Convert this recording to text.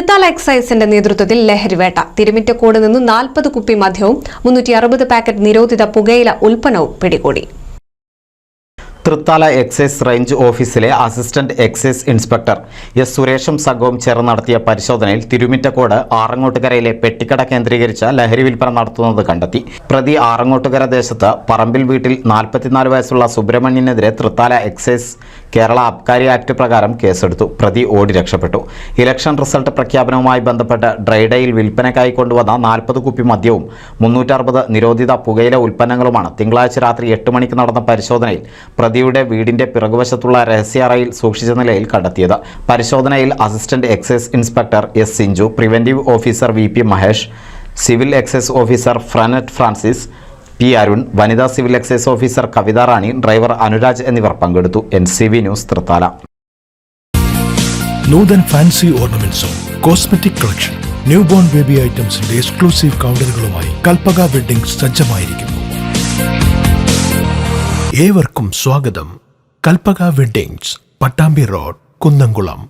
തൃത്താല എക്സൈസിന്റെ നേതൃത്വത്തിൽ ലഹരിവേട്ട. തിരുമിറ്റക്കോട് നിന്ന് 40 കുപ്പി മദ്യവും 360 പാക്കറ്റ് നിരോധിത പുകയില ഉൽപ്പന്നവും പിടികൂടി. തൃത്താല എക്സൈസ് റേഞ്ച് ഓഫീസിലെ അസിസ്റ്റന്റ് എക്സൈസ് ഇൻസ്പെക്ടർ എസ് സുരേഷും സംഘവും ചേർന്ന് നടത്തിയ പരിശോധനയിൽ തിരുമിറ്റക്കോട് ആറങ്ങോട്ടുകരയിലെ പെട്ടിക്കട കേന്ദ്രീകരിച്ച് ലഹരി വിൽപ്പന നടത്തുന്നത് കണ്ടെത്തി. പ്രതി ആറങ്ങോട്ടുകര ദേശത്ത് പറമ്പിൽ വീട്ടിൽ 44 വയസ്സുള്ള സുബ്രഹ്മണ്യനെതിരെ തൃത്താല എക്സൈസ് കേരള അബ്കാരി ആക്ട് പ്രകാരം കേസെടുത്തു. പ്രതി ഓടി രക്ഷപ്പെട്ടു. ഇലക്ഷൻ റിസൾട്ട് പ്രഖ്യാപനവുമായി ബന്ധപ്പെട്ട് ഡ്രൈഡേയിൽ വിൽപ്പനയ്ക്കായി കൊണ്ടുവന്ന 40 കുപ്പി മദ്യവും 360 നിരോധിത പുകയില ഉൽപ്പന്നങ്ങളുമാണ് തിങ്കളാഴ്ച രാത്രി 8 മണിക്ക് നടന്ന പരിശോധനയിൽ പ്രതിയുടെ വീടിന്റെ പിറകുവശത്തുള്ള രഹസ്യാറയിൽ സൂക്ഷിച്ച നിലയിൽ കണ്ടെത്തിയത്. പരിശോധനയിൽ assistant excise inspector S Sinchu, preventive officer VP Mahesh, civil excise officer ഫ്രനറ്റ് ഫ്രാൻസിസ്, P അരുൺ, വനിതാ civil excise officer Kavitha Rani, driver Anuraj എന്നിവർ പങ്കെടുത്തു. NCV news Thrithala. Noothan fancy ഓർണമെന്റ്സും cosmetic collection, newborn baby ഐറ്റംസിന്റെ എക്സ്ക്ലൂസീവ് കൗണ്ടറുകളുമായി കൽപ്പക വെഡ്ഡിംഗ്സ് സജ്ജമായിരിക്കുന്നു. ഏവർക്കും സ്വാഗതം. Kalpaka weddings, Pattambi road, Kunnamkulam.